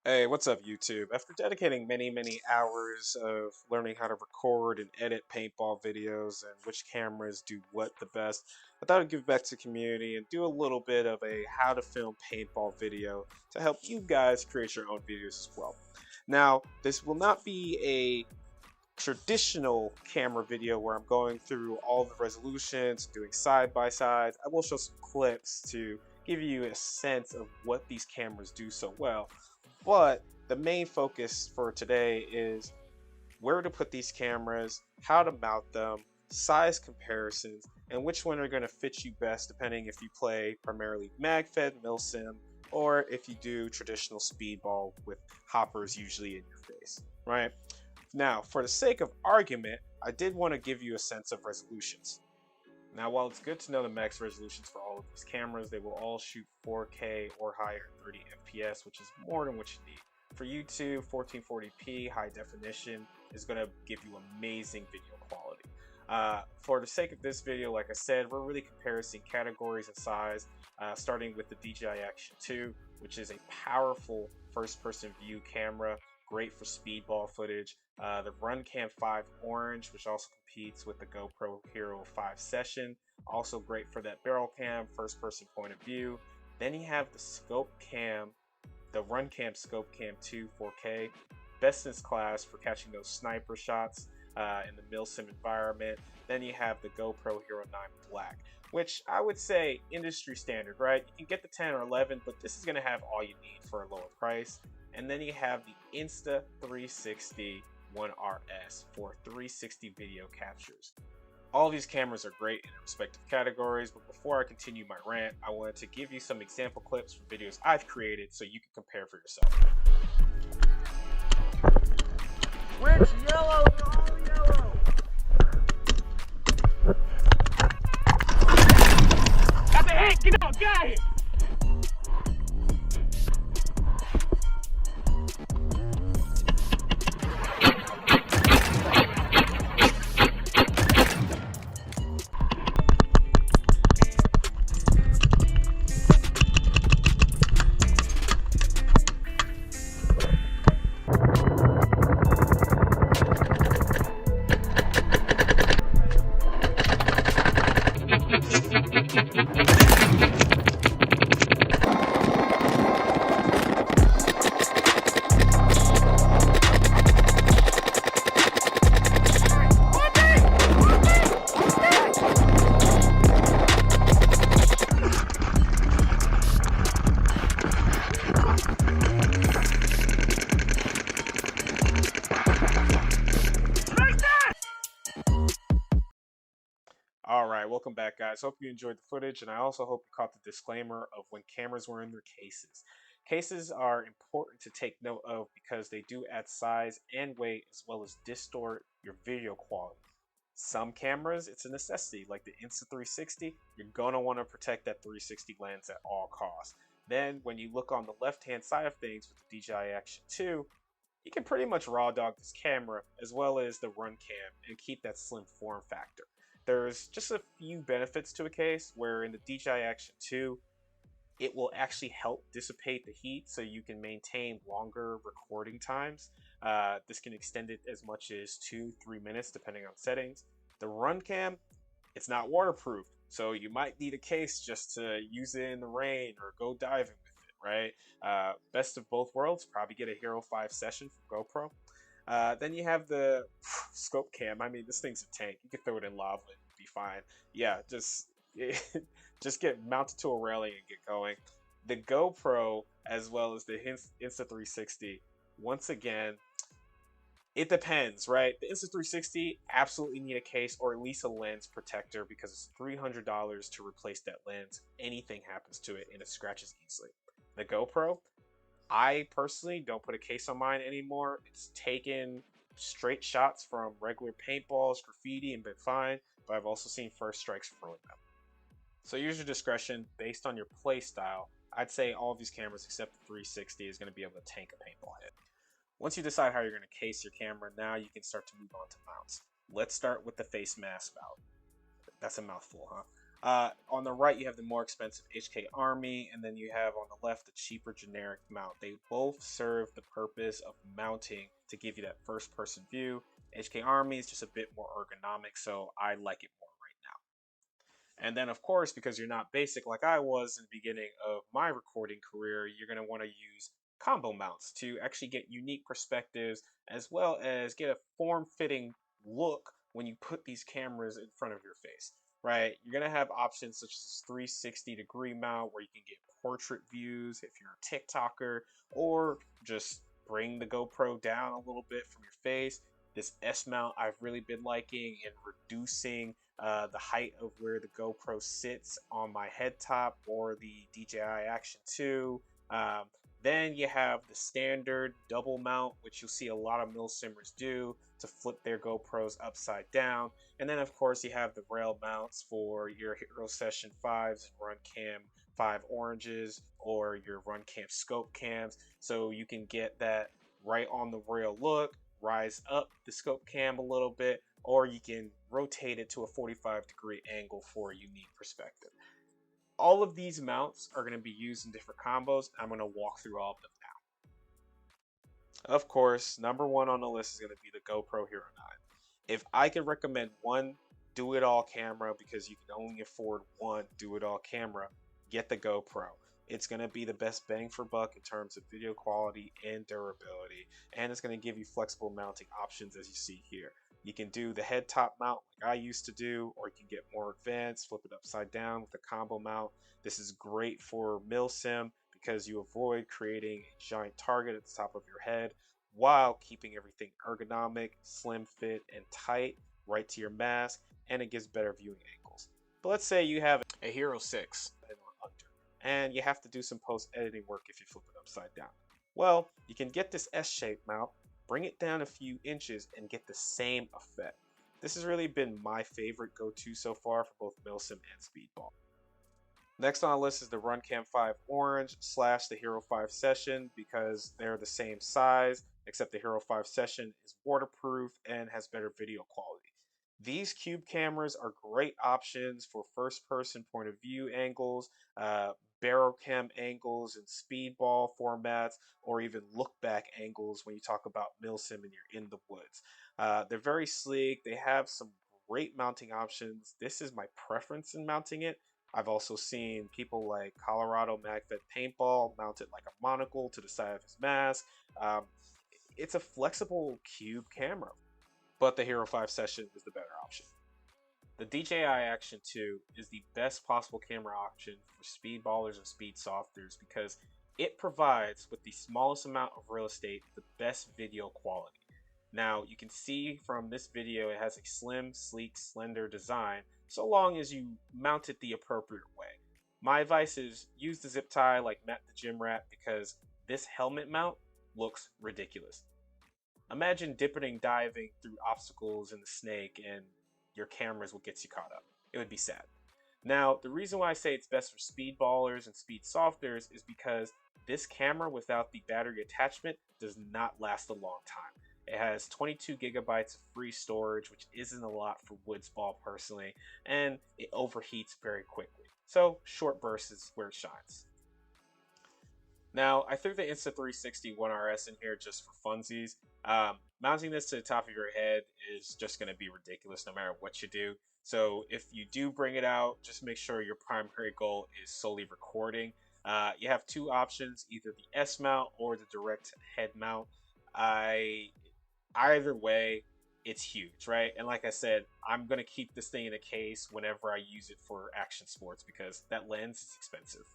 Hey, what's up, YouTube? After dedicating many hours of learning how to record and edit paintball videos and which cameras do what the best, I thought I'd give back to the community and do a little bit of a how to film paintball video to help you guys create your own videos as well. Now, this will not be a traditional camera video where I'm going through all the resolutions, doing side by sides. I will show some clips to give you a sense of what these cameras do so well. But the main focus for today is where to put these cameras, how to mount them, size comparisons, and which one are going to fit you best depending if you play primarily Magfed, Milsim, or if you do traditional speedball with hoppers usually in your face, right? Now, for the sake of argument, I did want to give you a sense of resolutions. Now, while it's good to know the max resolutions for all of these cameras, they will all shoot 4K or higher 30 FPS, which is more than what you need. For YouTube, 1440p high definition is going to give you amazing video quality. For the sake of this video, like I said, we're really comparing categories and size, starting with the DJI Action 2, which is a powerful first-person view camera, great for speedball footage. The RunCam 5 Orange, which also competes with the GoPro Hero 5 Session, also great for that barrel cam, first-person point of view. Then you have the Scope Cam, the RunCam Scope Cam 2 4K, best in its class for catching those sniper shots in the Milsim environment. Then you have the GoPro Hero 9 Black, which I would say industry standard, right? You can get the 10 or 11, but this is going to have all you need for a lower price. And then you have the Insta360 One RS for 360 video captures. All these cameras are great in their respective categories, but before I continue my rant, I wanted to give you some example clips from videos I've created so you can compare for yourself. Which yellow? All yellow. That's a hit! Get out! Got it! Alright, welcome back guys. Hope you enjoyed the footage, and I also hope you caught the disclaimer of when cameras were in their cases. Cases are important to take note of because they do add size and weight as well as distort your video quality. Some cameras, it's a necessity, like the Insta360, you're going to want to protect that 360 lens at all costs. Then when you look on the left-hand side of things with the DJI Action 2, you can pretty much raw dog this camera as well as the RunCam and keep that slim form factor. There's just a few benefits to a case where in the DJI Action 2, it will actually help dissipate the heat so you can maintain longer recording times. This can extend it as much as 2-3 minutes depending on settings. The RunCam, it's not waterproof, so you might need a case just to use it in the rain or go diving with it, right? Best of both worlds, probably get a Hero 5 Session from GoPro. Then you have the Scope Cam. I mean, this thing's a tank. You can throw it in lava and be fine. Yeah, just just get mounted to a railing and get going. The GoPro as well as the Insta360. Once again, it depends, right? The Insta360 absolutely need a case or at least a lens protector because it's $300 to replace that lens. Anything happens to it and it scratches easily. The GoPro, I personally don't put a case on mine anymore. It's taken straight shots from regular paintballs, graffiti, and been fine, but I've also seen first strikes throwing them. So use your discretion based on your play style. I'd say all of these cameras except the 360 is going to be able to tank a paintball hit. Once you decide how you're going to case your camera, now you can start to move on to mounts. Let's start with the face mask mount. That's a mouthful, huh? On the right, you have the more expensive HK Army, and then you have on the left the cheaper generic mount. They both serve the purpose of mounting to give you that first person view. HK Army is just a bit more ergonomic, so I like it more right now. And then, of course, because you're not basic like I was in the beginning of my recording career, you're going to want to use combo mounts to actually get unique perspectives as well as get a form-fitting look when you put these cameras in front of your face, right? You're going to have options such as 360-degree mount where you can get portrait views if you're a TikToker, or just bring the GoPro down a little bit from your face. This S mount I've really been liking in reducing the height of where the GoPro sits on my head top, or the DJI Action 2. Then you have the standard double mount, which you'll see a lot of milsimmers do to flip their GoPros upside down. And then of course you have the rail mounts for your Hero Session 5s and RunCam 5 Oranges, or your RunCam Scope Cams, so you can get that right on the rail look, rise up the scope cam a little bit, or you can rotate it to a 45-degree angle for a unique perspective. All of these mounts are going to be used in different combos. I'm going to walk through all of them now. Of course, number one on the list is going to be the GoPro Hero 9. If I could recommend one do-it-all camera, because you can only afford one do-it-all camera, get the GoPro. It's going to be the best bang for buck in terms of video quality and durability, and it's going to give you flexible mounting options as you see here. You can do the head top mount like I used to do, or you can get more advanced, flip it upside down with a combo mount. This is great for milsim because you avoid creating a giant target at the top of your head while keeping everything ergonomic, slim fit, and tight right to your mask, and it gives better viewing angles. But let's say you have a Hero 6 and you have to do some post-editing work if you flip it upside down. Well, you can get this S-shaped mount, bring it down a few inches, and get the same effect. This has really been my favorite go-to so far for both milsim and speedball. Next on the list is the RunCam 5 Orange / the Hero 5 Session, because they're the same size, except the Hero 5 Session is waterproof and has better video quality. These cube cameras are great options for first-person point of view angles, barrel cam angles and speedball formats, or even look back angles when you talk about milsim and you're in the woods. They're very sleek. They have some great mounting options. This is my preference in mounting it. I've also seen people like Colorado Magfed Paintball mount it like a monocle to the side of his mask. It's a flexible cube camera, but the Hero 5 Session is the better option. The DJI Action 2 is the best possible camera option for speedballers and speedsofters because it provides, with the smallest amount of real estate, the best video quality. Now, you can see from this video it has a slim, sleek, slender design, so long as you mount it the appropriate way. My advice is use the zip tie like Matt the Gym Rat, because this helmet mount looks ridiculous. Imagine dipping and diving through obstacles in the snake and your camera is what gets you caught up. It would be sad. Now, the reason why I say it's best for speedballers and speedsofters is because this camera without the battery attachment does not last a long time. It has 22 gigabytes of free storage, which isn't a lot for woods ball personally, and it overheats very quickly. So short bursts is where it shines. Now, I threw the Insta360 One RS in here just for funsies. Mounting this to the top of your head is just going to be ridiculous no matter what you do. So if you do bring it out, just make sure your primary goal is solely recording. You have two options, either the S mount or the direct head mount. Either way, it's huge, right? And like I said, I'm going to keep this thing in a case whenever I use it for action sports because that lens is expensive.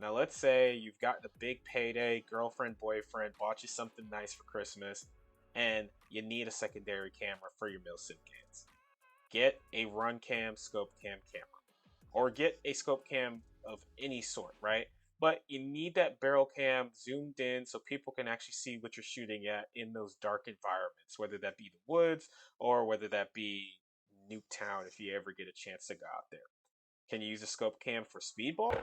Now let's say you've got the big payday, girlfriend, boyfriend, bought you something nice for Christmas, and you need a secondary camera for your milsim cams. Get a RunCam Scope Cam camera, or get a Scope Cam of any sort, right? But you need that barrel cam zoomed in so people can actually see what you're shooting at in those dark environments, whether that be the woods or whether that be Nuketown if you ever get a chance to go out there. Can you use a Scope Cam for speedball?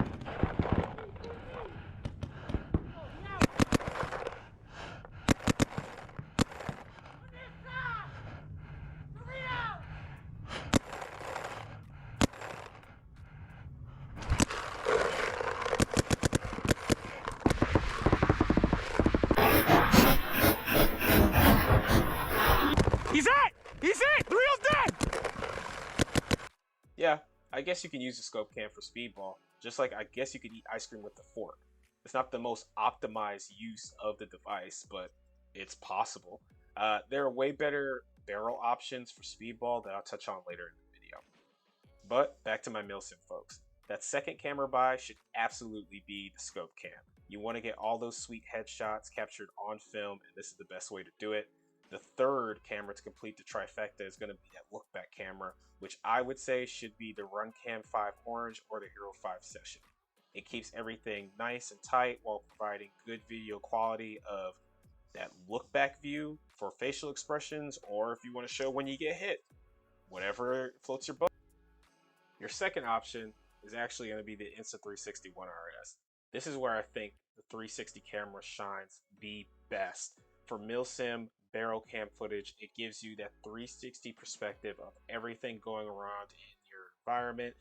guess you can use the scope cam for speedball, just like I guess you could eat ice cream with the fork. It's not the most optimized use of the device, but it's possible. There are way better barrel options for speedball that I'll touch on later in the video. But back to my Milsim folks. That second camera buy should absolutely be the scope cam. You want to get all those sweet headshots captured on film, and this is the best way to do it. The third camera to complete the trifecta is going to be that look back camera, which I would say should be the RunCam 5 Orange or the Hero 5 Session. It keeps everything nice and tight while providing good video quality of that look back view for facial expressions, or if you want to show when you get hit, whatever floats your boat. Your second option is actually going to be the Insta360 One RS. This is where I think the 360 camera shines the best. For milsim barrel cam footage, it gives you that 360 perspective of everything going around in your environment.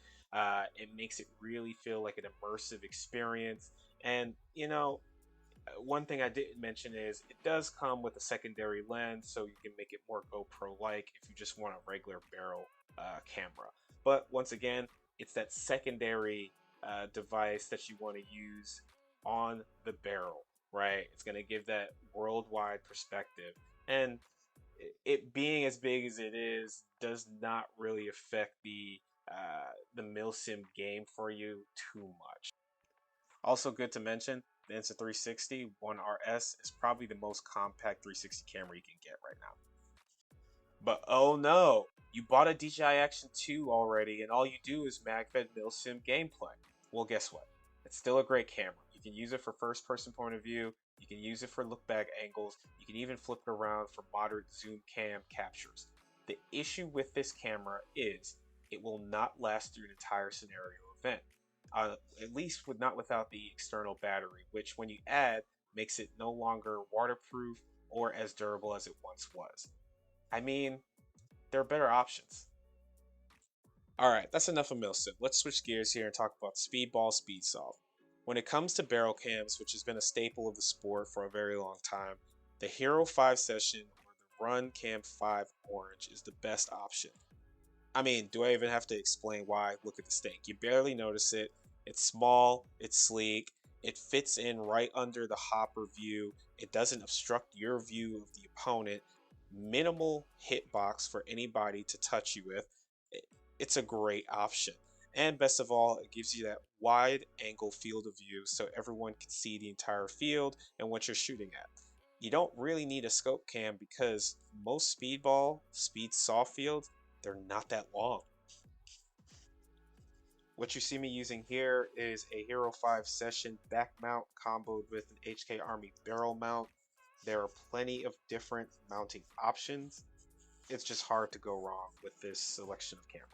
It makes it really feel like an immersive experience. And, you know, one thing I didn't mention is it does come with a secondary lens, so you can make it more GoPro-like if you just want a regular barrel camera. But once again, it's that secondary device that you want to use on the barrel, right? It's going to give that worldwide perspective. And it being as big as it is does not really affect the milsim game for you too much. Also good to mention, the Insta360 One RS is probably the most compact 360 camera you can get right now. But oh no, you bought a DJI Action 2 already and all you do is Magfed milsim gameplay. Well, guess what? It's still a great camera. You can use it for first person point of view, you can use it for look back angles, you can even flip it around for moderate zoom cam captures. The issue with this camera is it will not last through an entire scenario event. At least not without the external battery, which when you add makes it no longer waterproof or as durable as it once was. I mean, there are better options. Alright, that's enough of milsim. Let's switch gears here and talk about Speedball Speedsoft. When it comes to barrel cams, which has been a staple of the sport for a very long time, the Hero 5 Session or the RunCam 5 Orange is the best option. I mean, do I even have to explain why? Look at the stink. You barely notice it. It's small, it's sleek, it fits in right under the hopper view, it doesn't obstruct your view of the opponent, minimal hitbox for anybody to touch you with. It's a great option. And best of all, it gives you that wide angle field of view so everyone can see the entire field and what you're shooting at. You don't really need a scope cam because most Speedsoft fields, they're not that long. What you see me using here is a Hero 5 Session back mount comboed with an HK Army barrel mount. There are plenty of different mounting options. It's just hard to go wrong with this selection of camera.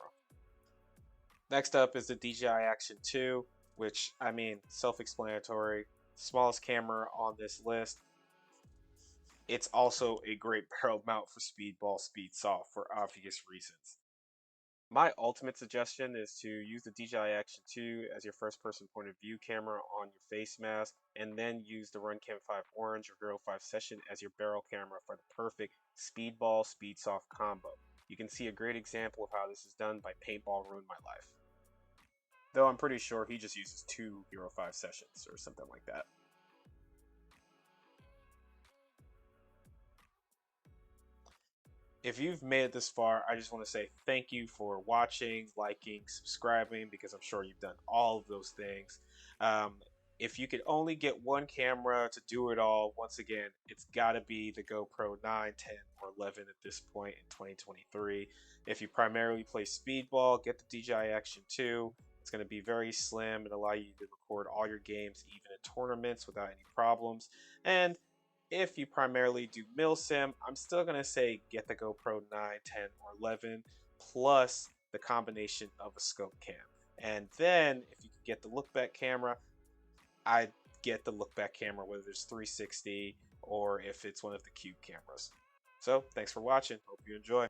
Next up is the DJI Action 2, which, I mean, self-explanatory. Smallest camera on this list. It's also a great barrel mount for Speedball Speedsoft for obvious reasons. My ultimate suggestion is to use the DJI Action 2 as your first person point of view camera on your face mask, and then use the RunCam 5 Orange or Hero 5 Session as your barrel camera for the perfect Speedball Speedsoft combo. You can see a great example of how this is done by Paintball Ruined My Life. Though I'm pretty sure he just uses 2 Hero 5 Sessions or something like that. If you've made it this far, I just want to say thank you for watching, liking, subscribing, because I'm sure you've done all of those things. If you could only get one camera to do it all, once again, it's got to be the GoPro 9, 10, or 11 at this point in 2023. If you primarily play Speedball, get the DJI Action 2. It's going to be very slim and allow you to record all your games, even in tournaments, without any problems. And if you primarily do milsim, I'm still going to say get the GoPro 9, 10, or 11, plus the combination of a scope cam. And then, if you can get the look back camera, I'd get the look back camera, whether it's 360 or if it's one of the cube cameras. So, thanks for watching. Hope you enjoy.